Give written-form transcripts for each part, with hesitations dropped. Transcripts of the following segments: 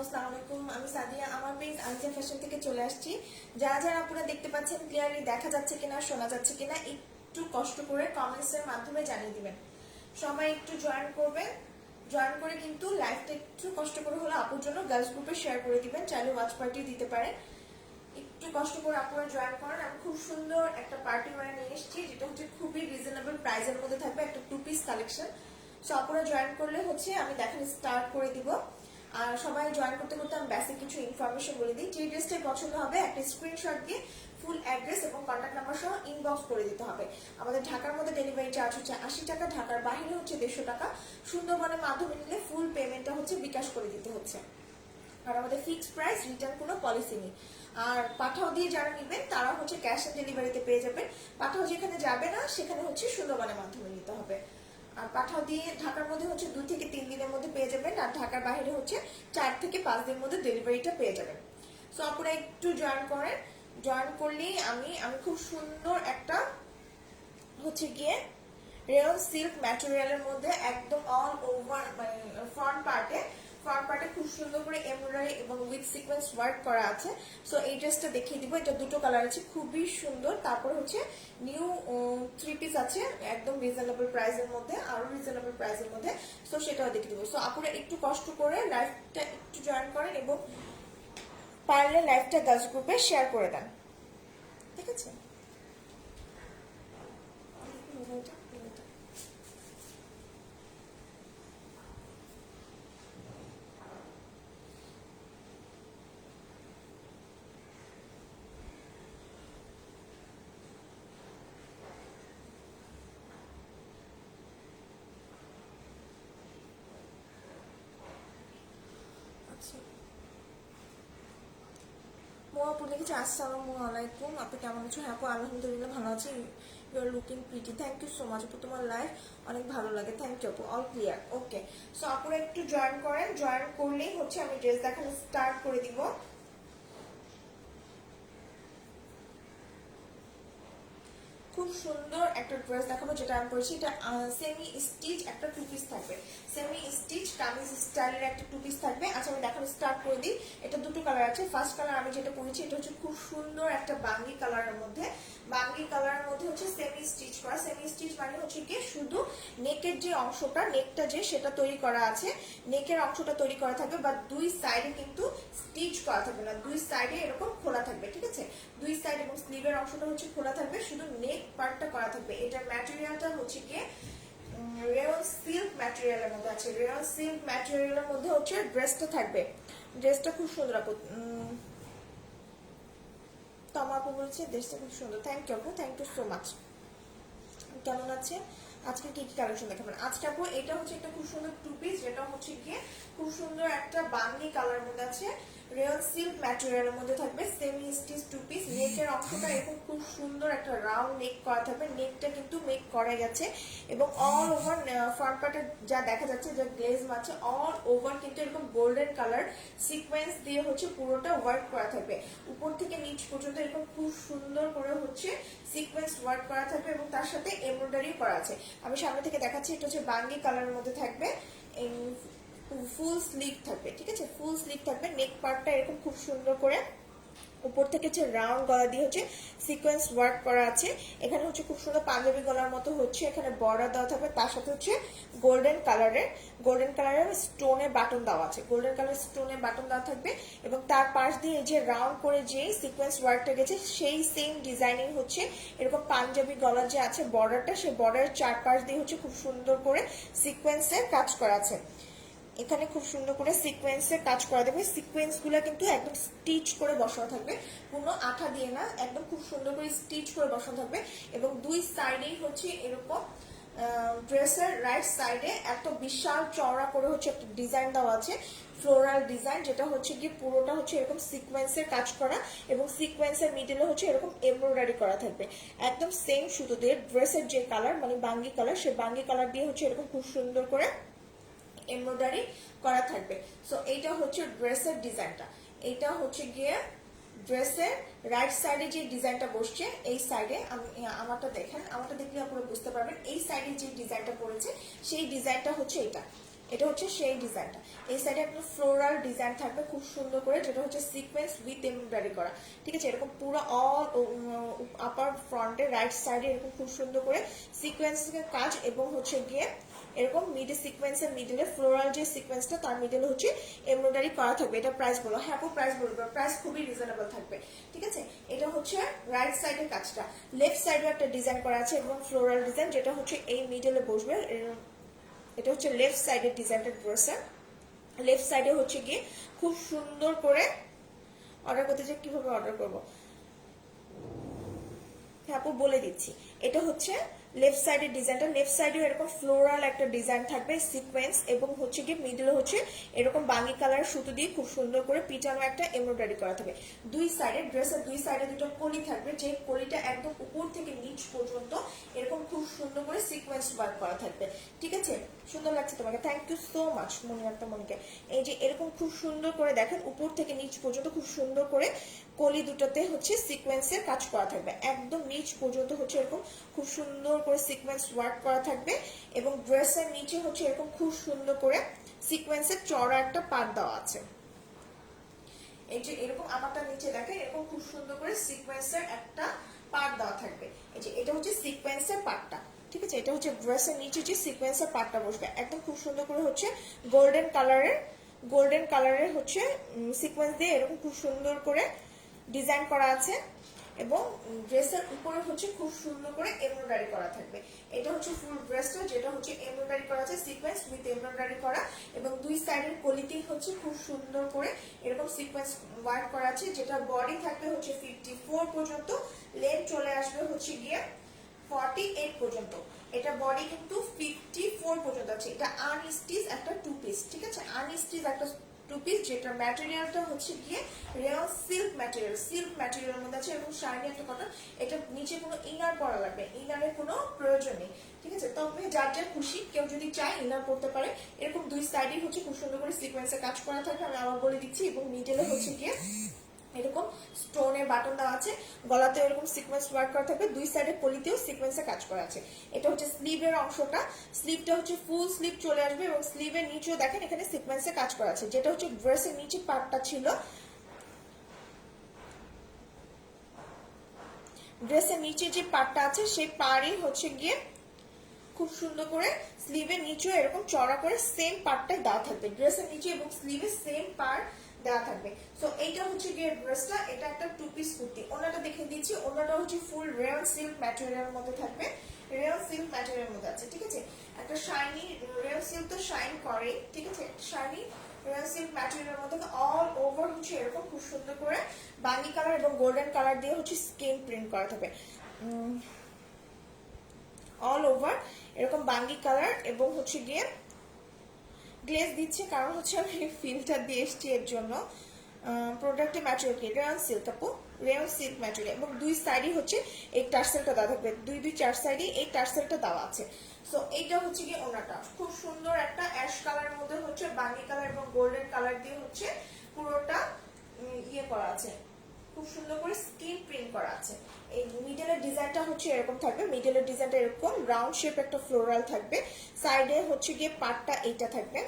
আসসালামু আলাইকুম। আমি সাদিয়া, আমার পেজ আনজা ফ্যাশন থেকে চলে আসছি। যারা যারা আপনারা দেখতে পাচ্ছেন ক্লিয়ারলি দেখা যাচ্ছে কিনা, শোনা যাচ্ছে কিনা একটু কষ্ট করে কমেন্টসের মাধ্যমে জানিয়ে দিবেন। সবাই একটু জয়েন করবেন, জয়েন করে কিন্তু লাইভটা একটু কষ্ট করে হলে আপুর জন্য গার্লস গ্রুপে শেয়ার করে দিবেন, চাইলে ওয়াচ পার্টি দিতে পারেন। একটু কষ্ট করে আপনারা জয়েন করেন। আমি খুব সুন্দর একটা পার্টি ওয়্যার নিয়ে এসেছি, যেটা হচ্ছে খুবই রিজনেবল প্রাইসের মধ্যে থাকবে, একটা টু পিস কালেকশন। সো আপনারা জয়েন করলে হচ্ছে আমি দেখানো স্টার্ট করে দিব। আর সবাই জয়েন করতে করতে আমি বেসিক কিছু ইনফরমেশন বলে দিই। যে ড্রেসটাই পছন্দ হবে একটা স্ক্রিনশট দিয়ে ফুল অ্যাড্রেস এবং কন্ট্যাক্ট নাম্বার সহ ইনবক্স করে দিতে হবে। আমাদের ঢাকার মধ্যে ডেলিভারি চার্জ হচ্ছে 80 টাকা, ঢাকার বাইরে হচ্ছে 150 টাকা। সুন্দরবনের মাধ্যমে নিলে ফুল পেমেন্টটা হচ্ছে বিকাশ করে দিতে হচ্ছে। আর আমাদের ফিক্সড প্রাইস, রিটার্ন কোনো পলিসি নেই। আর পাঠাও দিয়ে যারা নেবেন তারা হচ্ছে ক্যাশ অন ডেলিভারিতে পেয়ে যাবেন। পাঠাও যেখানে যাবে না সেখানে হচ্ছে সুন্দরবনের মাধ্যমে নিতে হবে। আর পাঠাও দিয়ে ঢাকার মধ্যে হচ্ছে 2 থেকে 3 দিনের মধ্যে পেয়ে যাবেন, আর ঢাকার বাইরে হচ্ছে 4 থেকে 5 দিনের মধ্যে ডেলিভারিটা পেয়ে যাবেন। সো আপনারা একটু জয়েন করেন। জয়েন করলেই আমি খুব সুন্দর একটা হচ্ছে গিয়ে রেয়ন সিল্ক ম্যাটেরিয়ালের মধ্যে একদম অল ওভার মানে ফ্রন্ট পার্টে খুব সুন্দর করে এমব্রয়ডারি এবং উইথ সিকোয়েন্স ওয়ার্ক করা আছে। সো এই ড্রেসটা দেখিয়ে দিব। এটা দুটো কালার আছে, খুবই সুন্দর। তারপর হচ্ছে নিউ 3 পিস আছে একদম রিজনেবল প্রাইসের মধ্যে, আরো রিজনেবল প্রাইসের মধ্যে। সো সেটাও দেখিয়ে দিব। সো আপনারা একটু কষ্ট করে লাইভটা একটু জয়েন করেন এবং পারলে লাইভটা গার্লস গ্রুপে শেয়ার করে দেন, ঠিক আছে? আপু লিখেছে আসসালামু আলাইকুম, আপনি কেমন আছো? হ্যাঁ আপু আলহামদুলিল্লাহ ভালো আছি। You are looking pretty, thank you so much আপু, তোমার লাইফ অনেক ভালো লাগে, থ্যাংক ইউ আপু, অল ক্লিয়ার। ওকে, সো আপনারা একটু জয়েন করেন। জয়েন করলেই হচ্ছে আমি ড্রেস দেখানো স্টার্ট করে দিব। খুব সুন্দর একটা ড্রেস দেখাবো, যেটা আমি পরেছি। এটা সেমি স্টিচ একটা টু পিস থাকবে, সেমি স্টিচ কামিজ স্টাইলের একটা টু পিস থাকবে। আচ্ছা আমি দেখানো স্টার্ট করে দিই। এটা দুটো কালার আছে। ফার্স্ট কালার আমি যেটা পরেছি এটা হচ্ছে খুব সুন্দর একটা বাঙ্গি কালারের মধ্যে। বাঙ্গি কালারের মধ্যে হচ্ছে সেমি স্টিচ করা। সেমি স্টিচ মানে হচ্ছে কি শুধু নেকের যে অংশটা, নেকটা যে সেটা তৈরি করা আছে, নেকের অংশটা তৈরি করা থাকবে, বা দুই সাইডে কিন্তু স্টিচ করা থাকবে না, দুই সাইডে এরকম খোলা থাকবে, ঠিক আছে? দুই সাইড এবং স্লিভের অংশটা হচ্ছে খোলা থাকবে, শুধু নেক পার্টটা করা থাকবে। এটার ম্যাটেরিয়ালটা হচ্ছে কি রেয়ন সিল্ক ম্যাটেরিয়ালের মধ্যে আছে। রেয়ন সিল্ক ম্যাটেরিয়ালের মধ্যে হচ্ছে ড্রেসটা থাকবে। ড্রেসটা খুব সুন্দর আপু। তো আমার আপু বলছে ড্রেসটা খুব সুন্দর। থ্যাংক ইউ আপু, থ্যাংক ইউ সো মাচ। কেমন আছে? আজকে কি কি কালেকশন দেখাবেন আজকে আপু? এটা হচ্ছে একটা খুব সুন্দর টু পিস, যেটা হচ্ছে গিয়ে খুব সুন্দর একটা বাঙ্গি কালার মধ্যে আছে, রিয়েল সিল্ক ম্যাটেরিয়ালের মধ্যে থাকবে, সেমি স্টিচ টু পিস। নেকের অংশটা এরকম খুব সুন্দর একটা রাউন্ড নেক করা থাকবে, নেকটা কিন্তু মেক করা গেছে এবং অল ওভার ফ্রন্ট পার্টে যা দেখা যাচ্ছে যে গ্লেজ আছে, অল ওভার কিন্তু এরকম গোল্ডেন কালার সিকোয়েন্স দিয়ে হচ্ছে পুরোটা ওয়ার্ক করা থাকবে। উপর থেকে নিচ পর্যন্ত এরকম খুব সুন্দর করে হচ্ছে সিকোয়েন্স ওয়ার্ক করা থাকবে এবং তার সাথে এমব্রয়ডারি করা আছে। আমি সামনে থেকে দেখাচ্ছি। এটা হচ্ছে বাঙ্গি কালারের মধ্যে থাকবে, ফুল স্লিভ থাকবে, ঠিক আছে? ফুল স্লিভ থাকবে। নেক পার্টটা এরকম খুব সুন্দর করে উপর থেকে হচ্ছে রাউন্ড গলা দিয়ে হচ্ছে সিকোয়েন্স ওয়ার্ক করা আছে। এখানে হচ্ছে খুব সুন্দর পাঞ্জাবি গলার মতো হচ্ছে এখানে বর্ডার দেওয়া থাকবে, তার সাথে হচ্ছে গোল্ডেন কালারের স্টোনের বাটন দেওয়া আছে, গোল্ডেন কালার স্টোনের বাটন দেওয়া থাকবে এবং তার পাশ দিয়ে যে রাউন্ড করে যে সিকোয়েন্স ওয়ার্কটা গেছে সেই সেম ডিজাইনিং হচ্ছে এরকম পাঞ্জাবি গলা যে আছে বর্ডারটা, সেই বর্ডারের চারপাশ দিয়ে হচ্ছে খুব সুন্দর করে সিকোয়েন্সের কাজ করা আছে। এখানে খুব সুন্দর করে সিকোয়েন্সের কাজ করা থাকবে। সিকোয়েন্স গুলা কিন্তু একদম স্টিচ করে বসানো থাকবে, কোনো আঠা দিয়ে না, একদম খুব সুন্দর করে স্টিচ করে বসানো থাকবে এবং দুই সাইডেই হচ্ছে এরকম ড্রেসের রাইট সাইডে এত বিশাল চওড়া করে হচ্ছে একটা ডিজাইন দেওয়া আছে, ফ্লোরাল ডিজাইন, যেটা হচ্ছে কি পুরোটা হচ্ছে এরকম সিকোয়েন্সের কাজ করা এবং সিকোয়েন্সের মিডলে হচ্ছে এরকম এমব্রয়ডারি করা থাকবে। একদম সেম সুতো দিয়ে ড্রেসের যে কালার মানে বাঙ্গি কালার, সেই বাঙ্গি কালার দিয়ে হচ্ছে এরকম খুব সুন্দর করে এমব্রয়ডারি করা থাকবে। সো এইটা হচ্ছে ড্রেসের ডিজাইনটা। এইটা হচ্ছে গিয়ে ড্রেসের রাইট সাইডে যে ডিজাইনটা বসছে, এই সাইডে আমি আমারটা দেখেন, আমারটা দেখলে আপনারা বুঝতে পারবেন। এই সাইডে যে ডিজাইনটা পড়েছে সেই ডিজাইনটা হচ্ছে এটা, এটা হচ্ছে সেই ডিজাইনটা। এই সাইডে একটা ফ্লোরাল ডিজাইন থাকবে খুব সুন্দর করে, যেটা হচ্ছে সিকোয়েন্স উইথ এমব্রয়ডারি করা, ঠিক আছে। এরকম পুরো অল আপার ফ্রন্টে রাইট সাইডে এরকম খুব সুন্দর করে সিকোয়েন্সের কাজ, এবং হচ্ছে গিয়ে এরকম মিডে সিকোয়েন্সের মিডলে ফ্লোরাল যে সিকোয়েন্সটা তার মিডলে হচ্ছে এমব্রয়ডারি করা থাকবে। এটা প্রাইস বলো? হ্যাঁ আপু প্রাইস বলবো, প্রাইস খুবই রিজনেবল থাকবে, ঠিক আছে। এটা হচ্ছে রাইট সাইডের কাজটা। লেফট সাইডে একটা ডিজাইন করা আছে এবং ফ্লোরাল ডিজাইন, যেটা হচ্ছে এই মিডলে বসবে। এটা হচ্ছে লেফট সাইডের ডিজাইনটা ড্রেসের। লেফট সাইডে হচ্ছে গিয়ে খুব সুন্দর করে অর্ডার করতে চাই, কিভাবে অর্ডার করবো হ্যাঁ আপু বলে দিচ্ছি। এটা হচ্ছে লেফট সাইডের ডিজাইনটা। লেফট সাইডে এরকম ফ্লোরাল একটা ডিজাইন থাকবে সিকোয়েন্স, এবং হচ্ছে গিয়ে মিডলে হচ্ছে এরকম বাঙ্গি কালার সুতো দিয়ে খুব সুন্দর করে পিটানো একটা এমব্রয়ডারি করা থাকবে। দুই সাইডে ড্রেসের দুই সাইডে দুটো কলি থাকবে, যে কলিটা একদম উপর থেকে নিচ পর্যন্ত এরকম খুব সুন্দর করে সিকোয়েন্স ওয়ার্ক করা থাকবে, ঠিক আছে। সুন্দর লাগছে তোমাকে, থ্যাংক ইউ সো মাচ মনিয়াত্তা মনিকে। এই যে এরকম খুব সুন্দর করে দেখেন উপর থেকে নিচ পর্যন্ত খুব সুন্দর করে কলি দুটোতে হচ্ছে সিকোয়েন্সের কাজ করা থাকবে, একদম নিচ পর্যন্ত হচ্ছে এরকম খুব সুন্দর করে সিকোয়েন্স ওয়ার্ক করা থাকবে। এবং ড্রেসের নিচে হচ্ছে এরকম খুব সুন্দর করে সিকোয়েন্সের চড়া একটা পাট দেওয়া আছে। এই যে এরকম আমারটা নিচে দেখেন এরকম খুব সুন্দর করে সিকোয়েন্সের একটা পাট দেওয়া থাকবে। এই যে এটা হচ্ছে সিকোয়েন্সের পাটটা, ঠিক আছে। এটা হচ্ছে ড্রেসের নিচে যে সিকোয়েন্সের পাটটা বসবে, একদম খুব সুন্দর করে হচ্ছে গোল্ডেন কালারের হচ্ছে সিকোয়েন্স দিয়ে এরকম খুব সুন্দর করে ডিজাইন করা আছে, এবং ড্রেসের উপরে হচ্ছে খুব সুন্দর করে এমব্রয়ডারি করা থাকবে। এটা হচ্ছে ফুল ড্রেসটা, যেটা হচ্ছে এমব্রয়ডারি করা আছে সিকোয়েন্স উইথ এমব্রয়ডারি করা, এবং দুই সাইডের কলিতেই হচ্ছে খুব সুন্দর করে এরকম সিকোয়েন্স ওয়ার্ক করা আছে, যেটা বডি থাকবে হচ্ছে 54 পর্যন্ত, লেন্থ চলে আসবে হচ্ছে গিয়ে 48 পর্যন্ত। এটা বডি কিন্তু 54 পর্যন্ত আছে। এটা আনস্টিচ একটা টু পিস, ঠিক আছে, আনস্টিচ একটা টু পিস, যেটা ম্যাটেরিয়ালটা হচ্ছে গিয়ে রেয়ন সিল্ক ম্যাটেরিয়ালের মধ্যে আছে, এবং শাইনি একটা কটন। এটা নিচে কোনো ইনার পরা লাগবে, ইনারের কোনো প্রয়োজন নেই, ঠিক আছে। তবে যার যার খুশি, কেউ যদি চায় ইনার পড়তে পারে। এরকম দুই সাইডে হচ্ছে খুব সুন্দর করে সিকোয়েন্সে কাজ করা থাকে, আমি আবার বলে দিচ্ছি। এবং মিডলে হচ্ছে গিয়ে এরকম স্টোনের বাটন দেওয়া আছে, গলাতে এরকম সিকোয়েন্স ওয়ার্ক করা থাকবে, দুই সাইডে কলিতেও সিকোয়েন্সে কাজ করা আছে। এটা হচ্ছে স্লিভের অংশটা, স্লিভটা হচ্ছে ফুল স্লিভ চলে আসবে, এবং স্লিভের নিচেও দেখেন এখানে সিকোয়েন্সে কাজ করা আছে, যেটা হচ্ছে ড্রেসের নিচে পার্টটা ছিল। ড্রেসের নিচে যে পার্টটা আছে সেই পাড়ে হচ্ছে গিয়ে খুব সুন্দর করে স্লিভের নিচেও এরকম চড়া করে সেম পার্টটাই দেওয়া থাকবে, ড্রেসের নিচে এবং স্লিভে সেম পার্ট দেওয়া থাকবে। সো এইটা হচ্ছে গিয়ে ড্রেসটা। এটা একটা টু পিস কুর্তি। ওনাটা দেখে দিচ্ছি, ওনাটা হচ্ছে ফুল রেয়ন সিল্ক ম্যাটেরিয়ালের মধ্যে থাকবে, রেয়ন সিল্ক ম্যাটেরিয়ালের মধ্যে আছে, ঠিক আছে। একটা শাইনি রেয়ন সিল্ক তো শাইন করে, ঠিক আছে, শাইনি রেয়ন সিল্ক ম্যাটেরিয়ালের মধ্যে অল ওভার হচ্ছে এরকম খুব সুন্দর করে বাঙ্গি কালার এবং গোল্ডেন কালার দিয়ে হচ্ছে স্কিন প্রিন্ট করা থাকবে, অল ওভার এরকম বাঙ্গি কালার, এবং হচ্ছে গিয়ে গ্লেজ দিচ্ছে, কারণ হচ্ছে আমি ফিল্টার দিয়ে এসছি এর জন্য। প্রোডাক্টের ম্যাটেরিয়াল কি রেয়ন সিল্ক আপু, রেয়ন সিল্ক ম্যাটেরিয়াল, এবং দুই সাইডই হচ্ছে এই টার্সেলটা দেওয়া থাকবে, দুই চার সাইডে এই টার্সেলটা দেওয়া আছে। সো এইটা হচ্ছে গিয়ে ওনাটা খুব সুন্দর একটা অ্যাশ কালারের মধ্যে হচ্ছে বাঙ্গি কালার এবং গোল্ডেন কালার দিয়ে হচ্ছে পুরোটা ইয়ে করা আছে, খুব সুন্দর করে স্কিন প্রিন্ট করা আছে। এই মিডলের ডিজাইনটা হচ্ছে এরকম থাকবে, মিডলের ডিজাইনটা এরকম রাউন্ড শেপ একটা ফ্লোরাল থাকবে, সাইডে হচ্ছে গিয়ে পার্টটা এইটা থাকবে,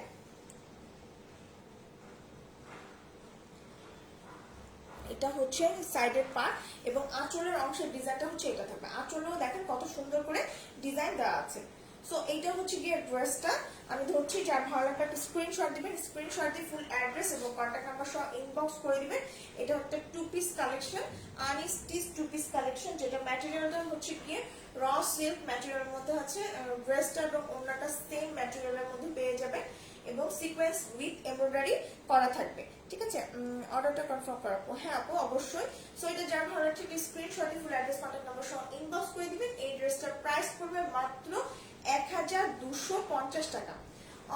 এটা হচ্ছে সাইডের পার্ট, এবং আঁচলের অংশের ডিজাইনটা হচ্ছে এটা থাকবে। আঁচলেও দেখেন কত সুন্দর করে ডিজাইন দেওয়া আছে। সো এইটা হচ্ছে গিয়ে ড্রেসটা। আমি ধরছি, যার ভালো লাগবে একটা স্ক্রিনশট দিবেন, স্ক্রিনশট দিয়ে ফুল অ্যাড্রেস এবং কন্ট্যাক্ট নাম্বার সহ ইনবক্স করে দিবেন। এটা একটা two piece collection, unstitch two piece collection, যেটা ম্যাটেরিয়ালটা হচ্ছে গিয়ে র সিল্ক ম্যাটেরিয়ালের মধ্যে আছে। ড্রেসটা এবং ওড়নাটা সেম ম্যাটেরিয়ালের মধ্যে পেয়ে যাবে, এবং সিকোয়েন্স উইথ এমব্রয়ডারি করা থাকবে, ঠিক আছে। অর্ডারটা কনফার্ম করাবো, হ্যাঁ আপু অবশ্যই। সো এটা যার ভালো লাগছে স্ক্রিনশটে ফুল অ্যাড্রেস কন্ট্যাক্ট নাম্বার সহ ইনবক্স করে দিবেন। এই ড্রেসটার প্রাইস পড়বে মাত্র 1250 টাকা,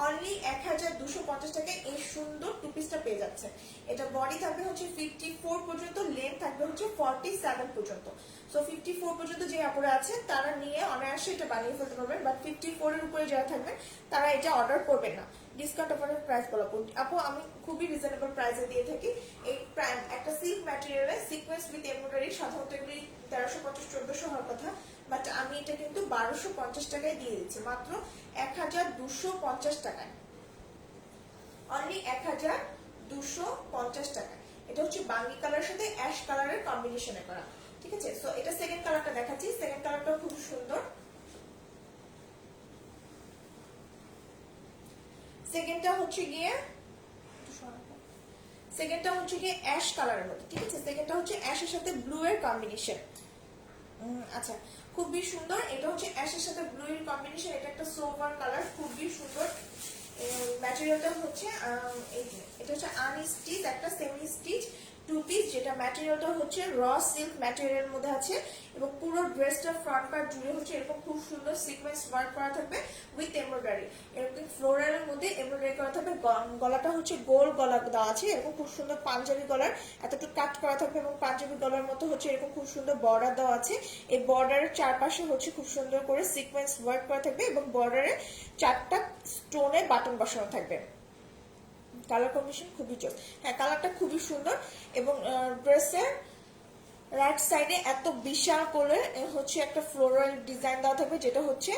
অনলি 1250 টাকায় এই সুন্দর টু পিসটা পেয়ে যাচ্ছে। এটা বডি থাকবে হচ্ছে 54 পর্যন্ত, লেন্থ থাকবে হচ্ছে 47 পর্যন্ত। সো 54 পর্যন্ত যে আপুরা আছে তারা নিয়ে অনায়াসে এটা বানিয়ে ফেলতে পারবেন, বাট 54 এর উপরে যারা থাকবেন তারা এটা অর্ডার করবেন না। ডিসকাউন্ট অফারের প্রাইস বলা আপু আমি খুবই রিজনেবল প্রাইসে দিয়ে থাকি। এই একটা সিল্ক ম্যাটেরিয়ালে সিকোয়েন্স উইথ এমব্রয়ডারি সাধারণত এগুলি 1350-1400 হওয়ার কথা, বাট আমি এটা কিন্তু 1250 টাকায় দিয়ে দিচ্ছি, মাত্র 1250 টাকায়। অনলি 1250 টাকা। এটা হচ্ছে বাঙ্গি কালারের সাথে অ্যাশ কালারের কম্বিনেশনে করা, ঠিক আছে। সো এটা সেকেন্ড কালারটা দেখাচ্ছি, সেকেন্ড কালারটা খুব সুন্দর। সেকেন্ডটা হচ্ছে গিয়ে অ্যাশ কালারের মধ্যে, ঠিক আছে। সেকেন্ডটা হচ্ছে অ্যাশের সাথে ব্লু এর কম্বিনেশন। আচ্ছা, খুবই সুন্দর। এটা হচ্ছে অ্যাশের সাথে ব্লু এর কম্বিনেশন। এটা একটা সোভার কালার, খুবই সুন্দর। ম্যাটেরিয়ালটা হচ্ছে এটা হচ্ছে আনস্টিচ, একটা সেমি স্টিচ টু পিস, যেটা ম্যাটেরিয়ালটা হচ্ছে র সিল্ক ম্যাটেরিয়ালের মধ্যে আছে এবং পুরো ড্রেসটা ফ্রন্ট পার্ট জুড়ে হচ্ছে এরকম খুব সুন্দর সিকোয়েন্স ওয়ার্ক করা থাকবে উইথ এমব্রয়ডারি। এরকম ফ্লোরালের মধ্যে এমব্রয়ডারি করা থাকবে। গলাটা হচ্ছে গোল গলা দেওয়া আছে, এরকম খুব সুন্দর পাঞ্জাবি গলার এতটুকু কাট করা থাকবে এবং পাঞ্জাবি গলার মতো হচ্ছে এরকম খুব সুন্দর বর্ডার দেওয়া আছে। এই বর্ডারের চারপাশে হচ্ছে খুব সুন্দর করে সিকোয়েন্স ওয়ার্ক করা থাকবে এবং বর্ডারে 4টা স্টোনের বাটন বসানো থাকবে। কালার কম্বিনেশন খুবই জোস। হ্যাঁ, কালারটা খুবই সুন্দর। এবং ড্রেসের রাইট সাইডে এত বিশাল করে হচ্ছে একটা ফ্লোরাল ডিজাইন দেওয়া থাকবে, যেটা হচ্ছে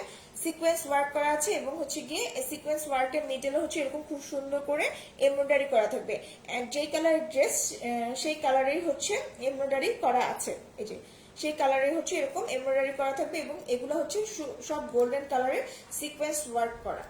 সিকোয়েন্স ওয়ার্ক করা আছে এবং হচ্ছে গিয়ে সিকোয়েন্স ওয়ার্কের মিডলে হচ্ছে এরকম খুব সুন্দর করে এমব্রয়ডারি করা থাকবে। যেই কালারের ড্রেস সেই কালারেই হচ্ছে এমব্রয়ডারি করা আছে। এই যে সেই কালারে হচ্ছে এরকম এমব্রয়ডারি করা থাকবে এবং এগুলো হচ্ছে সব গোল্ডেন কালারের সিকোয়েন্স ওয়ার্ক করা,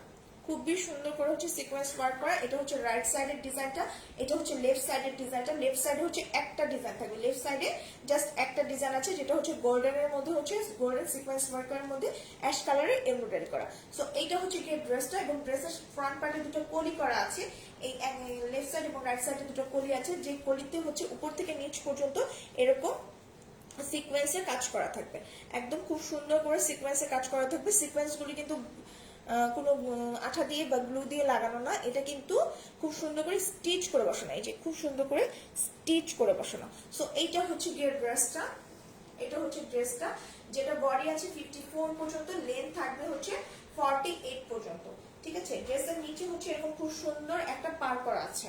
খুবই সুন্দর করে হচ্ছে সিকোয়েন্স ওয়ার্ক করা। এটা হচ্ছে রাইট সাইডের ডিজাইনটা, এটা হচ্ছে লেফট সাইডের ডিজাইনটা। লেফট সাইডে হচ্ছে একটা ডিজাইন থাকবে, লেফট সাইডে জাস্ট একটা ডিজাইন আছে, যেটা হচ্ছে গোল্ডেনের মধ্যে হচ্ছে গোল্ডেন সিকোয়েন্স ওয়ার্কের মধ্যে অ্যাশ কালারের এমব্রয়ডারি করা। সো এইটা হচ্ছে গিয়ে ড্রেসটা এবং ড্রেসের ফ্রন্ট পার্টে দুটো কলি করা আছে। এই লেফট সাইড এবং রাইট সাইডে দুটো কলি আছে, যে কলিতে হচ্ছে উপর থেকে নিচ পর্যন্ত এরকম সিকোয়েন্সের কাজ করা থাকবে। একদম খুব সুন্দর করে সিকোয়েন্সের কাজ করা থাকবে। সিকোয়েন্সগুলি কিন্তু কোনো আঠা দিয়ে বা গ্লু দিয়ে লাগানো না, এটা কিন্তু খুব সুন্দর করে স্টিচ করে বসানো। এই যে খুব সুন্দর করে স্টিচ করে বসানো। সো এইটা হচ্ছে গিয়ে ড্রেসটা, এটা হচ্ছে ড্রেসটা, যেটা বডি আছে 54 পর্যন্ত, লেন্থ থাকবে হচ্ছে 48 পর্যন্ত, ঠিক আছে। ড্রেসের নিচে হচ্ছে এরকম খুব সুন্দর একটা পার করা আছে।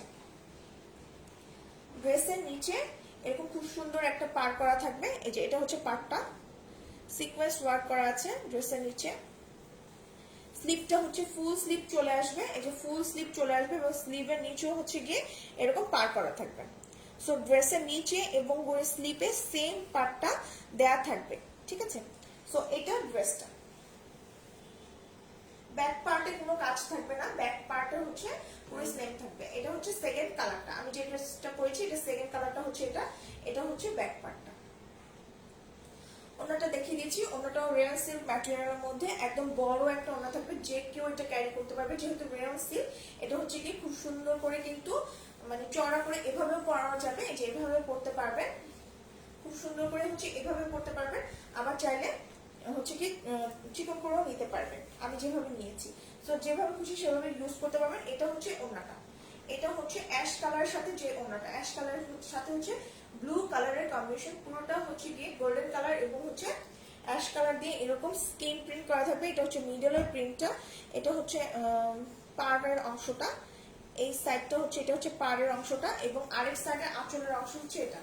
ড্রেসের নিচে এরকম খুব সুন্দর একটা পার করা থাকবে। এই যে এটা হচ্ছে পারটা, সিকোয়েন্স ওয়ার্ক করা আছে ড্রেসের নিচে। স্লিপটা হচ্ছে ফুল স্লিপ চলে আসবে, এই যে ফুল স্লিপ চলে আসবে এবং স্লিভের নিচেও হচ্ছে গিয়ে এরকম পার করা থাকবে। সো ড্রেসের নিচে এবং স্লিপে সেম পার্টটা দেয়া থাকবে, ঠিক আছে। সো এটা ড্রেসটা। ব্যাক পার্টে কোনো কাজ থাকবে না, ব্যাক পার্টে হচ্ছে পুরো সেম থাকবে। এটা হচ্ছে সেকেন্ড কালারটা, আমি যে ড্রেসটা পরেছি এটা সেকেন্ড কালারটা হচ্ছে এটা। এটা হচ্ছে ব্যাক পার্টটা। ওনাটা দেখিয়ে দিচ্ছি, ওনাটাও রেয়ন সিল্ক ম্যাটেরিয়ালের মধ্যে একদম বড় একটা ওনা থাকবে, যে কেউ এটা ক্যারি করতে পারবে। যেহেতু রেয়ন সিল্ক, এটা হচ্ছে কি খুব সুন্দর করে কিন্তু মানে চড়া করে এভাবেও পরানো যাবে, এই যে এভাবে পরতে পারবেন, খুব সুন্দর করে হচ্ছে এভাবে পরতে পারবেন। আবার চাইলে হচ্ছে কি চিকন করেও নিতে পারবেন, আমি যেভাবে নিয়েছি। তো যেভাবে খুশি সেভাবে ইউজ করতে পারবেন। এটা হচ্ছে ওনাটা, এটা হচ্ছে অ্যাশ কালারের সাথে যে ওনাটা, অ্যাশ কালারের সাথে হচ্ছে ব্লু কালারের কম্বিনেশন, পুরোটা হচ্ছে গিয়ে গোল্ডেন কালার এবং হচ্ছে অ্যাশ কালার দিয়ে এরকম স্কিন প্রিন্ট করা থাকবে। এটা হচ্ছে মিডলের প্রিন্টটা, এটা হচ্ছে পাড়ের অংশটা, এই সাইডটা হচ্ছে এটা হচ্ছে পাড়ের অংশটা এবং আরেক সাইডের আঁচলের অংশ হচ্ছে এটা।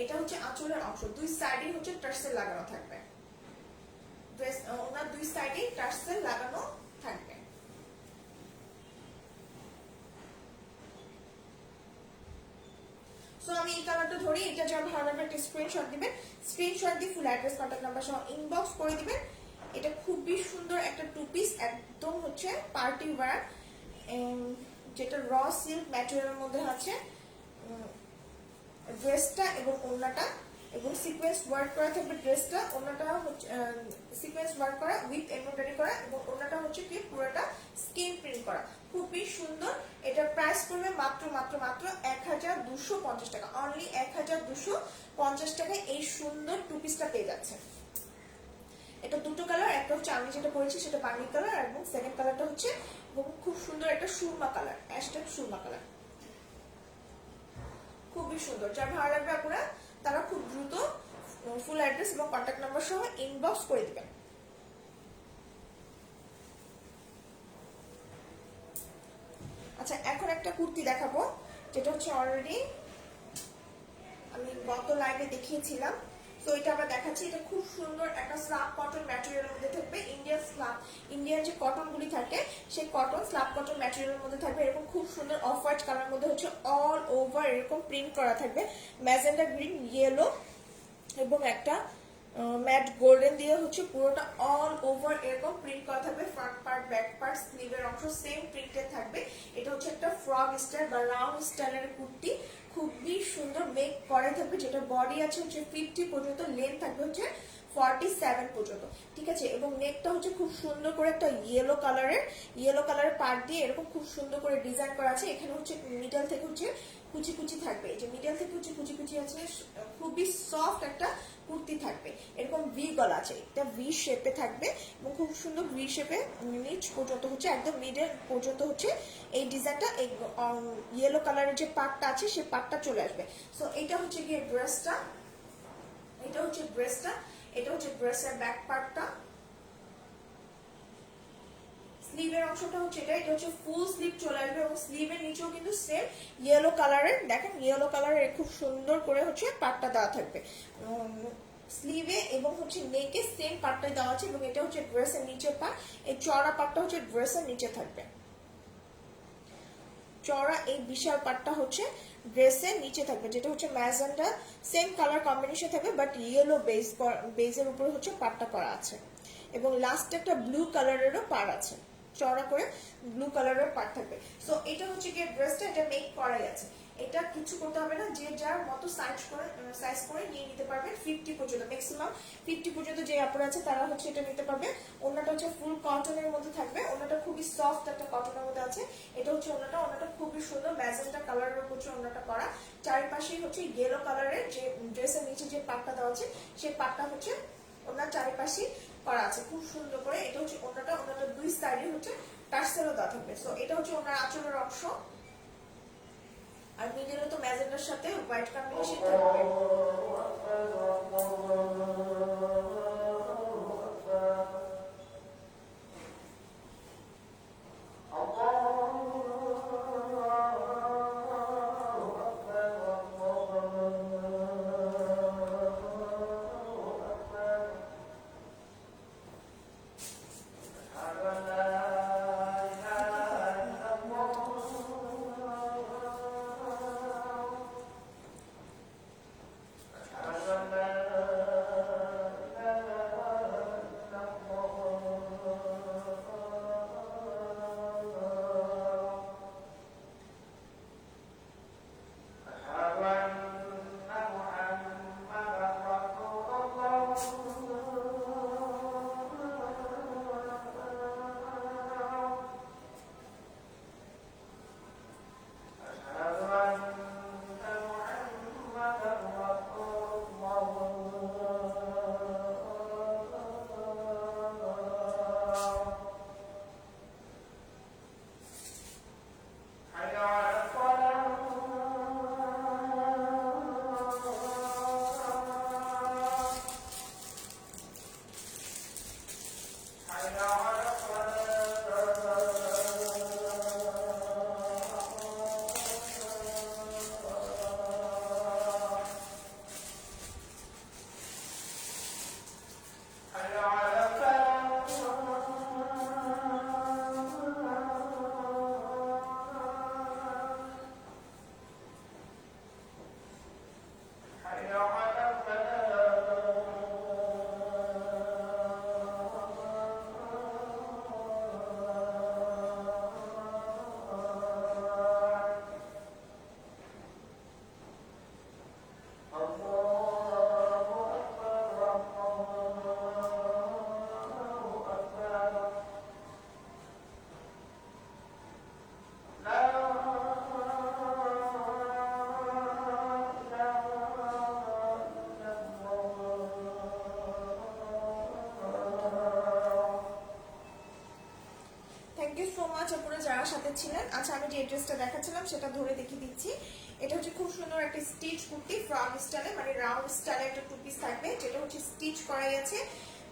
এটা হচ্ছে আঁচলের অংশ, দুই সাইডে হচ্ছে টার্সেল লাগানো থাকবে। ড্রেস ওনার দুই সাইডে টার্সেল লাগানো থাকবে। সো আমি এই কালারটা ধরি, এটা যার ভালো লাগবে একটা স্ক্রিনশট দিবেন, স্ক্রিনশট দিয়ে ফুল অ্যাড্রেস কন্ট্যাক্ট নাম্বার সহ ইনবক্স করে দিবেন। এটা খুবই সুন্দর একটা টু পিস, একদম হচ্ছে পার্টি ওয়্যার, যেটা র সিল্ক ম্যাটেরিয়ালের মধ্যে আছে ড্রেসটা এবং ওড়নাটা, এবং সিকোয়েন্স ওয়ার্ক করা থাকবে ড্রেসটা। ওড়নাটা হচ্ছে সিকোয়েন্স ওয়ার্ক করা উইথ এমব্রয়ডারি করা এবং ওড়নাটা হচ্ছে কি পুরোটা স্কিন প্রিন্ট করা, খুবই সুন্দর। এটার প্রাইস পড়বে মাত্র মাত্র মাত্র 1250 টাকা, অনলি 1250 টাকায় এই সুন্দর টু পিসটা পেয়ে যাচ্ছে। এটা দুটো কালার, একটা হচ্ছে আমি যেটা পরেছি সেটা পানি কালার এবং সেকেন্ড কালারটা হচ্ছে খুব সুন্দর একটা সুরমা কালার, অ্যাশটার সুরমা কালার, খুবই সুন্দর। যার ভালো লাগবে আপনারা তারা খুব দ্রুত ফুল অ্যাড্রেস এবং কন্ট্যাক্ট নাম্বার সহ ইনবক্স করে দিবেন। আচ্ছা, এখন একটা কুর্তি দেখাবো, যেটা হচ্ছে অলরেডি আমি গত লাইভে দেখিয়েছিলাম। তো এটা আমরা দেখাচ্ছি, এটা খুব সুন্দর একটা স্লাব কটন ম্যাটেরিয়ালের মধ্যে থাকবে। ইন্ডিয়ান যে কটন গুলি থাকে সেই কটন স্লাব কটন ম্যাটেরিয়ালের মধ্যে থাকবে। এরকম খুব সুন্দর অফ হোয়াইট কালার মধ্যে হচ্ছে অল ওভার এরকম প্রিন্ট করা থাকবে, ম্যাজেন্ডা গ্রিন, ইয়েলো এবং একটা ম্যাট গোল্ডেন দিয়ে হচ্ছে পুরোটা অল ওভার এরকম প্রিন্ট করা থাকবে। ফ্রন্ট পার্ট, ব্যাক পার্ট, স্লিভের অংশ সেম প্রিন্টেড থাকবে। এটা হচ্ছে একটা ফ্রক স্টাইল বা রাউন্ড স্টাইলের কুর্তি, খুবই সুন্দর মেক করা থাকবে, যেটা বডি আছে হচ্ছে 50 পর্যন্ত, লেন্থ থাকবে হচ্ছে 47 পর্যন্ত, ঠিক আছে। এবং নেকটা হচ্ছে খুব সুন্দর করে একটা ইয়েলো কালারের পার্ট দিয়ে এরকম খুব সুন্দর করে ডিজাইন করা আছে। এখানে হচ্ছে মিডল থেকে হচ্ছে কুচি কুচি থাকবে, এই যে মিডল থেকে হচ্ছে কুচি কুচি আছে, খুবই সফট একটা কুর্তি থাকবে। এরকম ভি গলা আছে, এটা ভি শেপে থাকবে এবং খুব সুন্দর ভি শেপে নিচ পর্যন্ত হচ্ছে একদম মিডল পর্যন্ত হচ্ছে এই ডিজাইনটা, এই ইয়েলো কালারের যে পার্টটা আছে সেই পার্টটা চলে আসবে। সো এটা হচ্ছে গিয়ে ড্রেসটা, এটা হচ্ছে ড্রেসের ব্যাক পার্টটা। স্লিভের অংশটা হচ্ছে এটা হচ্ছে ফুল স্লিভ চলে আসবে এবং স্লিভের নিচেও কিন্তু সেম ইয়েলো কালারের, দেখেন ইয়েলো কালারের খুব সুন্দর করে হচ্ছে পাটটা দেওয়া থাকবে স্লিভে এবং হচ্ছে নেকে সেম পাটটাই দেওয়া আছে। এবং এটা হচ্ছে ড্রেসের নিচের পাট, এই চড়া পাটটা হচ্ছে ড্রেসের নিচে থাকবে, চড়া এই বিশাল পাটটা হচ্ছে ড্রেসের নিচে থাকবে, যেটা হচ্ছে ম্যাজেন্ডা সেম কালার কম্বিনেশন থাকবে বাট ইয়েলো বেজের উপরে হচ্ছে পাটটা করা আছে। এবং লাস্ট একটা ব্লু কালারেরও পাড় আছে, চড়া করে ব্লু কালারের পার্ট থাকবে। সো এটা হচ্ছে গিয়ে ড্রেসটা, এটা মেক করাই আছে, এটা কিছু করতে হবে না, যে যার মতো সাইজ করে নিয়ে নিতে পারবে। 50 পর্যন্ত, ম্যাক্সিমাম 50 পর্যন্ত যে আপুরা আছে তারা হচ্ছে এটা নিতে পারবে। ওনাটা হচ্ছে ফুল কটনের মধ্যে থাকবে, ওনাটা খুবই সফট একটা কটনের মধ্যে আছে। এটা হচ্ছে ওনাটা খুবই সুন্দর ম্যাজেন্টা কালারের হচ্ছে ওনাটা করা, চারিপাশেই হচ্ছে ইয়েলো কালারের যে ড্রেসের নিচে যে পাটটা দেওয়া আছে সেই পাটটা হচ্ছে ওনার চারিপাশে করা আছে খুব সুন্দর করে। এটা হচ্ছে ওনাটা দুই সাইডে হচ্ছে টার্সেলও দেওয়া থাকবে। সো এটা হচ্ছে ওনার আঁচলের অংশ, আর মিডলে তো ম্যাজেন্টার সাথে হোয়াইট কম্বিনেশন থাকবে। যারা সাথে ছিলেন। আচ্ছা আমি যে ড্রেসটা দেখাচ্ছিলাম সেটা ধরে দেখিয়ে দিচ্ছি। এটা হচ্ছে খুব সুন্দর একটা স্টিচ কুর্তি, ফ্রক স্টাইলে মানে রাউন্ড স্টাইলে একটা টু পিস থাকবে, যেটা হচ্ছে স্টিচ করাই আছে।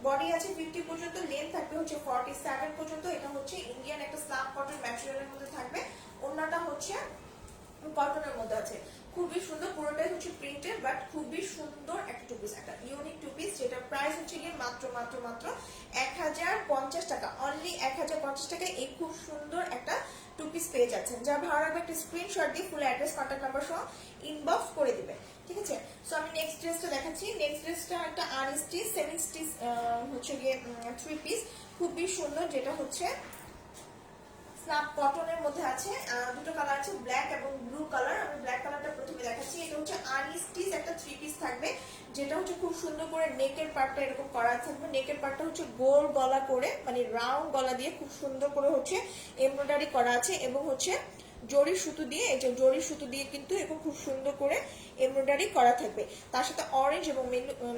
বডি আছে 50 পর্যন্ত, লেন্থ থাকবে হচ্ছে 47 পর্যন্ত। এটা হচ্ছে ইন্ডিয়ান একটা স্লাব কটন ম্যাটেরিয়ালের মধ্যে থাকবে। ওড়নাটা হচ্ছে কটনের মধ্যে আছে, খুবই সুন্দর, পুরোটাই হচ্ছে প্রিন্টেড বাট খুবই সুন্দর একটা টু পিস, একটা ইউনিক মাত্র মাত্র মাত্র 1050 টাকা, অনলি 1050 টাকায় এই খুব সুন্দর একটা টু পিস পেয়ে যাচ্ছেন। যা ভালো লাগবে একটা স্ক্রিনশট দিয়ে ফুল অ্যাড্রেস কন্ট্যাক্ট নাম্বার সহ ইনবক্স করে দিবে, ঠিক আছে। সো আমি নেক্সট ড্রেসটা দেখাচ্ছি। নেক্সট ড্রেসটা একটা আনস্টিচ 7 স্টিচ হচ্ছে গিয়ে 3 পিস, খুবই সুন্দর, যেটা হচ্ছে স্ন্যাপ কটনের মধ্যে আছে। দুটো কালার আছে, ব্ল্যাক এবং ব্লু কালার। আমি ব্ল্যাক কালারটা প্রথমে দেখাচ্ছি। এটা হচ্ছে আনস্টিচ একটা 3 পিস থাকবে, যেটা হচ্ছে খুব সুন্দর করে নেকের পার্টটা এরকম করা থাকবে। নেকের পার্টটা হচ্ছে গোল গলা করে, মানে রাউন্ড গলা দিয়ে খুব সুন্দর করে হচ্ছে এমব্রয়ডারি করা আছে, এবং হচ্ছে জরি সুতো দিয়ে, এই যে জরি সুতো দিয়ে কিন্তু এরকম খুব সুন্দর করে এমব্রয়ডারি করা থাকবে। তার সাথে অরেঞ্জ এবং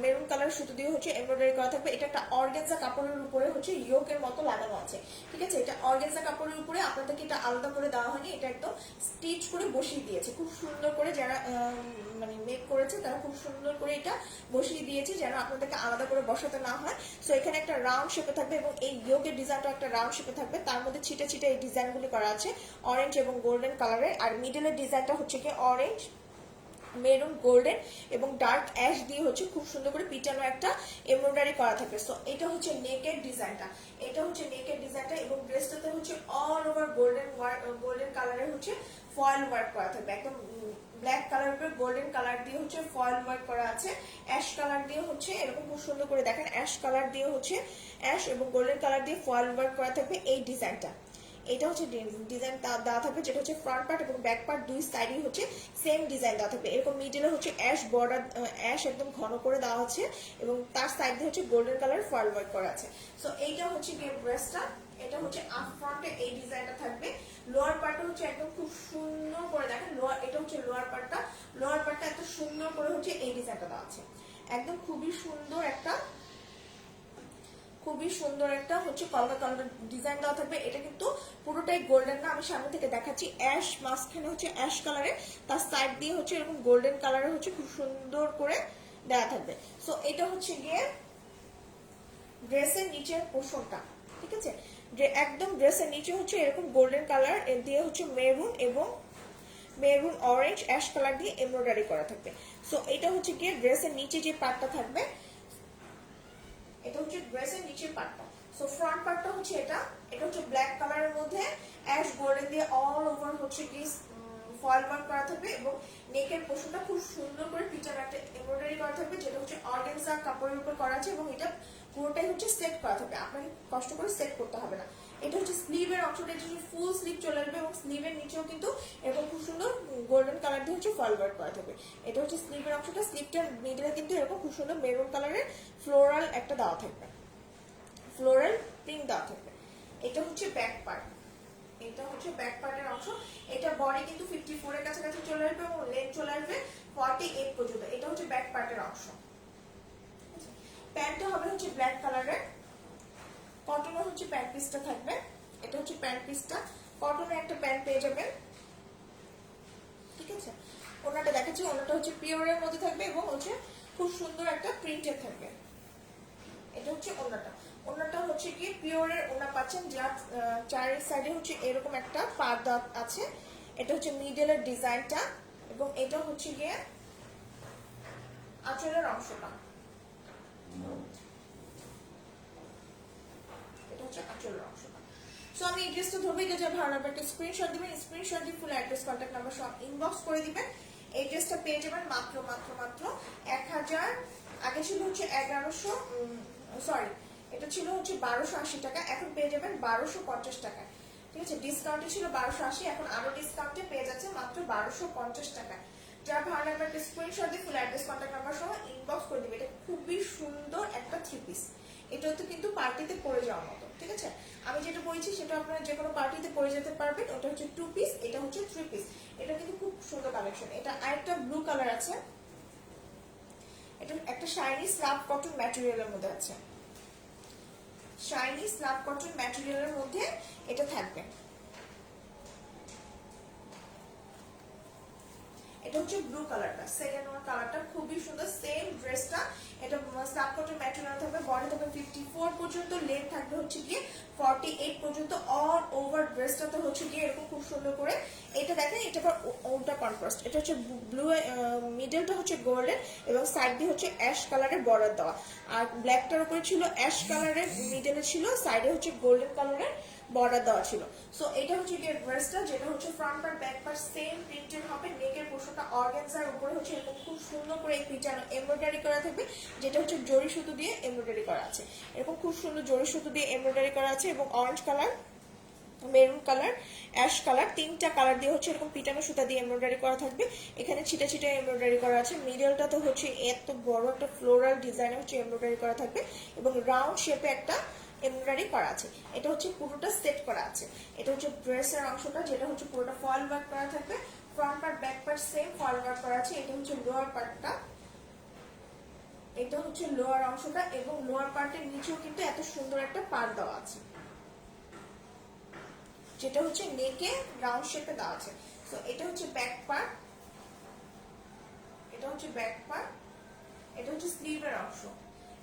মেরুন কালার সুতো দিয়ে হচ্ছে এমব্রয়ডারি করা থাকবে। এটা একটা অর্গানজা কাপড়ের উপরে হচ্ছে ইয়োকের মতো লাগানো আছে, ঠিক আছে। এটা অর্গানজা কাপড়ের উপরে, আপনাদেরকে এটা আলাদা করে দেওয়া হয়নি, এটা একদম স্টিচ করে বসিয়ে দিয়েছে খুব সুন্দর করে। যারা মানে মেক করেছে তারা খুব সুন্দর করে এটা বসিয়ে দিয়েছে, যেন আপনাদেরকে আলাদা করে বসাতে না হয়। সো এখানে একটা রাউন্ড শেপে থাকবে, এবং এই ইয়োকের ডিজাইনটা একটা রাউন্ড শেপে থাকবে। তার মধ্যে ছিটে ছিটে এই ডিজাইনগুলি করা আছে অরেঞ্জ এবং গোল্ডেন কালারের। আর মিডলের ডিজাইনটা হচ্ছে কি অরেঞ্জ, মেরুন, গোল্ডেন এবং ডার্ক অ্যাশ দিয়ে হচ্ছে খুব সুন্দর করে পিটানো একটা এমব্রয়ডারি করা থাকবে। সো এটা হচ্ছে নেকের ডিজাইনটা, এটা হচ্ছে নেকের ডিজাইনটা, এবং ড্রেসটাতে হচ্ছে অল ওভার গোল্ডেন কালারের হচ্ছে ফয়েল ওয়ার্ক করা থাকবে। একদম ব্ল্যাক কালার উপরে গোল্ডেন কালার দিয়ে হচ্ছে ফয়েল ওয়ার্ক করা আছে। অ্যাশ কালার দিয়ে হচ্ছে এরকম খুব সুন্দর করে দেখেন, অ্যাশ কালার দিয়ে হচ্ছে অ্যাশ এবং গোল্ডেন কালার দিয়ে ফয়েল ওয়ার্ক করা থাকবে এই ডিজাইনটা। এটা হচ্ছে ডিজাইন দেওয়া থাকবে, যেটা হচ্ছে ফ্রন্ট পার্ট এবং ব্যাক পার্ট দুই সাইডই হচ্ছে সেম ডিজাইন দেওয়া থাকবে। এরকম মিডলে হচ্ছে অ্যাশ বর্ডার, অ্যাশ একদম ঘন করে দেওয়া আছে, এবং তার সাইড দিয়ে হচ্ছে গোল্ডেন কালার ফয়েল ওয়ার্ক করা আছে। সো এইটা হচ্ছে গিয়ে ড্রেসটা, এটা হচ্ছে আপ ফ্রন্টে এই ডিজাইনটা থাকবে। লোয়ার পার্টটা হচ্ছে একদম খুব সুন্দর করে দেখেন, এটা হচ্ছে লোয়ার পার্টটা, লোয়ার পার্টটা এত সুন্দর করে হচ্ছে এই ডিজাইনটা দেওয়া আছে। একদম খুবই সুন্দর একটা, খুবই সুন্দর একটা হচ্ছে কলকা কালার ডিজাইন দেওয়া থাকবে। এটা কিন্তু পুরোটাই গোল্ডেন না, আমি সামনে থেকে দেখাচ্ছি। অ্যাশ মাঝখানে হচ্ছে অ্যাশ কালারের, তার সাইড দিয়ে হচ্ছে এরকম গোল্ডেন কালারের হচ্ছে খুব সুন্দর করে দেওয়া থাকবে। সো এটা হচ্ছে গিয়ে ড্রেসের নিচের পোর্শনটা, ঠিক আছে। একদম ড্রেসের নিচে হচ্ছে এরকম গোল্ডেন কালার দিয়ে হচ্ছে মেরুন এবং মেরুন অরেঞ্জ অ্যাশ কালার দিয়ে এমব্রয়ডারি করা থাকবে। সো এটা হচ্ছে গিয়ে ড্রেসের নিচে যে পার্টটা থাকবে, এটা হচ্ছে ড্রেসের নিচের পার্টটা। সো ফ্রন্ট পার্টটা হচ্ছে এটা, এটা হচ্ছে ব্ল্যাক কালারের মধ্যে অ্যাশ গোল্ডেন দিয়ে অল ওভার হচ্ছে কি ফয়েল ওয়ার্ক করা থাকবে, এবং নেকের পোর্শনটা খুব সুন্দর করে পিটানো একটা এমব্রয়ডারি করা থাকবে, যেটা হচ্ছে অর্গানজা কাপড়ের উপর করা আছে, এবং এটা পুরোটাই হচ্ছে সেট করা থাকবে, আপনাকে কষ্ট করে সেট করতে হবে না। এটা হচ্ছে স্লিভের অংশটা, এটা হচ্ছে ফুল স্লিভ চলে আসবে, এবং স্লিভের নিচেও কিন্তু এরকম খুব সুন্দর গোল্ডেন কালার দিয়ে হচ্ছে ফয়েল ওয়ার্ক করা থাকবে। এটা হচ্ছে স্লিভের অংশটা, স্লিভটার মিডলে কিন্তু এরকম খুব সুন্দর মেরুন কালারের ফ্লোরাল একটা দেওয়া থাকবে, ফ্লোরাল প্রিন্ট দেওয়া থাকবে। এটা হচ্ছে ব্যাক পার্ট, এটা হচ্ছে ব্যাক পার্টের অংশ। এটা বডি কিন্তু 54 এর কাছাকাছি চলে আসবে, এবং লেন্থ চলে আসবে 48 পর্যন্ত। এটা হচ্ছে ব্যাক পার্টের অংশ। প্যান্টটা হবে হচ্ছে ব্ল্যাক কালারের, কটনের হচ্ছে প্যান্ট পিসটা থাকবে। এটা হচ্ছে প্যান্ট পিসটা, কটনের একটা প্যান্ট পেয়ে যাবেন, ঠিক আছে। ওনাটা দেখাচ্ছি, ওনাটা হচ্ছে পিওরের মধ্যে থাকবে, এবং হচ্ছে খুব সুন্দর একটা প্রিন্টের থাকবে। এটা হচ্ছে ওনাটা, ওনাটা হচ্ছে কি পিওরের ওনা পাচ্ছেন, যার চারের সাইডে হচ্ছে এরকম একটা পার্দা আছে। এটা হচ্ছে মিডলের ডিজাইনটা, এবং এটা হচ্ছে গিয়ে আঁচলের অংশটা, এটা হচ্ছে আঁচলের অংশটা। সো আমি এই ড্রেসটা ধরবো, এটা যা ভালো লাগবে একটা স্ক্রিনশট দিবেন, স্ক্রিনশট দিয়ে ফুল অ্যাড্রেস কন্ট্যাক্ট নাম্বার সব ইনবক্স করে দিবেন। এই ড্রেসটা পেয়ে যাবেন মাত্র মাত্র মাত্র 1000, আগে ছিল হচ্ছে 1100, সরি এটা ছিল হচ্ছে 1280 টাকা, এখন পেয়ে যাবেন 1250 টাকায়, ঠিক আছে। ডিসকাউন্টে ছিল 1280, এখন আরো ডিসকাউন্টে পেয়ে যাচ্ছে মাত্র 1250 টাকায়। যার ভালো লাগবে একটা স্ক্রিনশট দিয়ে ফুল অ্যাড্রেস কন্ট্যাক্ট নাম্বার সহ ইনবক্স করে দিবে। এটা খুবই সুন্দর একটা 3 পিস, এটাও তো কিন্তু পার্টিতে পরে যাওয়ার মতো, ঠিক আছে। আমি যেটা বলছি সেটা আপনারা যে কোনো পার্টিতে পরে যেতে পারবেন। ওটা হচ্ছে 2 পিস, এটা হচ্ছে 3 পিস। এটা কিন্তু খুব সুন্দর কালেকশন। এটা আরেকটা ব্লু কালার আছে, এটা একটা শাইনি স্ল্যাব কটন ম্যাটেরিয়ালের মধ্যে আছে, শাইনি স্ল্যাব কটন ম্যাটেরিয়ালের মধ্যে এটা থাকবে। এটা হচ্ছে ব্লু কালারটা, সেকেন্ড ওয়ান কালারটা খুবই সুন্দর, সেম ড্রেসটা। এটা স্ল্যাব কটন ম্যাটেরিয়াল থাকবে, বডি থাকবে 54 44 পর্যন্ত, লেন্থ থাকবে হচ্ছে গিয়ে 48 পর্যন্ত। অল ওভার ড্রেসটাতে হচ্ছে গিয়ে এরকম খুব সুন্দর করে, এটা দেখেন এটা আবার উল্টা কন্ট্রাস্ট, এটা হচ্ছে ব্লু, মিডলটা হচ্ছে গোল্ডেন এবং সাইড দিয়ে হচ্ছে অ্যাশ কালারের বর্ডার দেওয়া, আর ব্ল্যাকটার উপরে ছিল অ্যাশ কালারের, মিডলে ছিল, সাইডে হচ্ছে গোল্ডেন কালারের বর্ডার দেওয়া ছিল। সো এটা হচ্ছে গিয়ে ড্রেসটা, যেটা হচ্ছে ফ্রন্ট আর ব্যাক পার্ট সেম প্রিন্টেড হবে। নেকের পোর্শনটা অর্গানজার উপরে হচ্ছে এরকম খুব সুন্দর করে এই পিটানো এমব্রয়ডারি করা থাকবে, যেটা হচ্ছে জরি সুতো দিয়ে এমব্রয়ডারি করা আছে, এরকম খুব সুন্দর জরি সুতো দিয়ে এমব্রয়ডারি করা আছে। এবং orange colour, maroon colour, ash colour, তিনটা কালার দিয়ে হচ্ছে এরকম পিটানো সুতা দিয়ে এমব্রয়ডারি করা থাকবে। এখানে ছিটা ছিটা এমব্রয়ডারি করা আছে। মিডলটা তো হচ্ছে এত বড় একটা ফ্লোরাল ডিজাইনে হচ্ছে এমব্রয়ডারি করা থাকবে এবং রাউন্ড শেপে একটা এমব্রয়ডারি করা আছে। এটা হচ্ছে পুরোটা সেট করা আছে। এটা হচ্ছে ড্রেসের অংশটা, যেটা হচ্ছে পুরোটা ফয়েল ওয়ার্ক করা থাকবে। Front part back part same foil work করা আছে। এটা হচ্ছে লোয়ার পার্টটা, এটা হচ্ছে লোয়ার অংশটা এবং লোয়ার পার্টের নিচেও কিন্তু এত সুন্দর একটা পার্ট দেওয়া আছে, যেটা হচ্ছে নেকে রাউন্ড শেপে দেওয়া আছে। সো এটা হচ্ছে ব্যাক পার্ট, এটা হচ্ছে ব্যাক পার্ট, এটা হচ্ছে স্লিভের অংশ,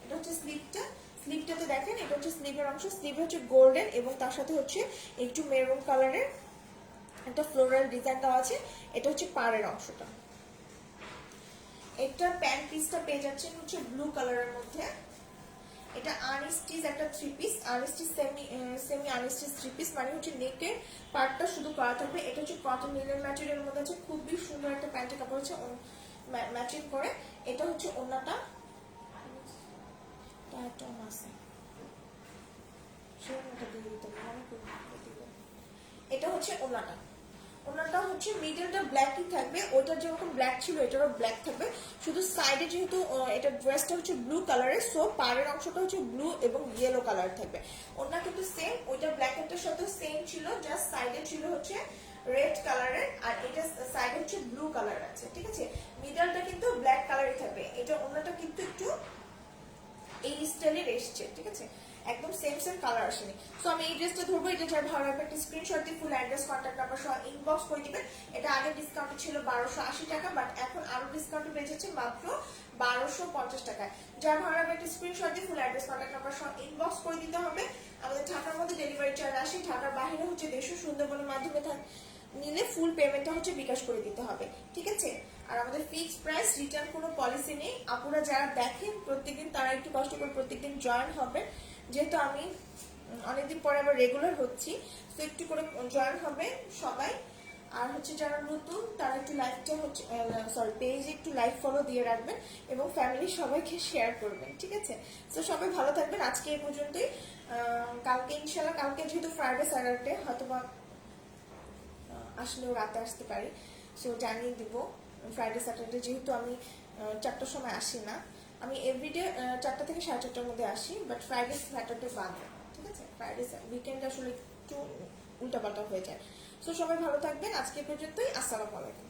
এটা হচ্ছে স্লিভটা। স্লিভটাতে দেখেন এটা হচ্ছে স্লিভের অংশ, স্লিভে হচ্ছে গোল্ডেন এবং তার সাথে হচ্ছে একটু মেরুন কালারের একটা ফ্লোরাল ডিজাইন দেওয়া আছে। এটা হচ্ছে পাড়ের অংশটা। এটা প্যান্ট পিসটা পেয়ে যাচ্ছেন হচ্ছে ব্লু কালারের মধ্যে। এটা আনস্টিচ একটা three piece, unstitch semi unstitch three piece, মানে হচ্ছে নেকের পার্টটা শুধু করা থাকবে। এটা হচ্ছে কটন লিনেন ম্যাটেরিয়ালের মধ্যে আছে, খুবই সুন্দর একটা প্যান্টের কাপড় হচ্ছে ম্যাচিং করে। এটা হচ্ছে ওন্নাটা, এটা হচ্ছে ওন্নাটা। ওনাটা হচ্ছে মিডলটা ব্ল্যাকই থাকবে, ওটা যেরকম ব্ল্যাক ছিল এটারও ব্ল্যাক থাকবে, শুধু সাইডে যেহেতু এটা ড্রেসটা হচ্ছে ব্লু কালারের, সো পাড়ের অংশটা হচ্ছে ব্লু এবং ইয়েলো কালার থাকবে। ওনা কিন্তু সেম, ওইটা ব্ল্যাকেরটার সাথে সেম ছিল, জাস্ট সাইডে ছিল হচ্ছে রেড কালারের আর এটা সাইডে হচ্ছে ব্লু কালার আছে, ঠিক আছে। মিডলটা কিন্তু ব্ল্যাক কালারই থাকবে। এটা ওনাটা কিন্তু একটু এই স্টাইলের এসছে, ঠিক আছে, একদম সেম সেম কালার আসেনি। সো আমি এই ড্রেসটা ধরবো, এটা যার ভালো লাগবে একটা স্ক্রিনশট দিয়ে ফুল অ্যাড্রেস কন্ট্যাক্ট নাম্বার সহ ইনবক্স করে দিবেন। এটা আগে ডিসকাউন্ট ছিল 1280 টাকা, বাট এখন আরো ডিসকাউন্ট পেয়ে যাচ্ছে মাত্র 1250 টাকায়। যার ভালো লাগবে একটা স্ক্রিনশট দিয়ে ফুল অ্যাড্রেস কন্ট্যাক্ট নাম্বার সহ ইনবক্স করে দিতে হবে। আমাদের ঢাকার মধ্যে ডেলিভারি চার্জ আসে, ঢাকার বাইরে হচ্ছে 150 সুন্দরবনের মাধ্যমে নিলে ফুল পেমেন্টটা হচ্ছে বিকাশ করে দিতে হবে, ঠিক আছে। আর আমাদের ফিক্সড প্রাইস, রিটার্ন কোনো পলিসি নেই। আপুরা যারা দেখেন প্রত্যেকদিন তারা একটু কষ্ট করে প্রত্যেকদিন জয়েন হবে, যেহেতু আমি অনেকদিন পরে আবার রেগুলার হচ্ছি, তো একটু করে জয়েন হবে সবাই। আর হচ্ছে যারা নতুন তারা একটু লাইভটা হচ্ছে পেজে একটু লাইভ ফলো দিয়ে রাখবেন এবং ফ্যামিলির সবাইকে শেয়ার করবেন, ঠিক আছে। তো সবাই ভালো থাকবেন, আজকে এই পর্যন্তই। কালকে ইনশাল্লাহ, কালকে যেহেতু ফ্রাইডে স্যাটারডে, হয়তোবা আসলেও রাতে আসতে পারি, সো জানিয়ে দিব। ফ্রাইডে স্যাটারডে যেহেতু আমি 4টার সময় আসি না, আমি এভরিডে 4টা থেকে 4:30টার মধ্যে আসি, বাট ফ্রাইডে স্যাটারডে বাদ, ঠিক আছে। ফ্রাইডে উইকেন্ড আসলে একটু উল্টাপাল্টা হয়ে যায়। সো সবাই ভালো থাকবেন, আজকে পর্যন্তই। আসসালামু আলাইকুম।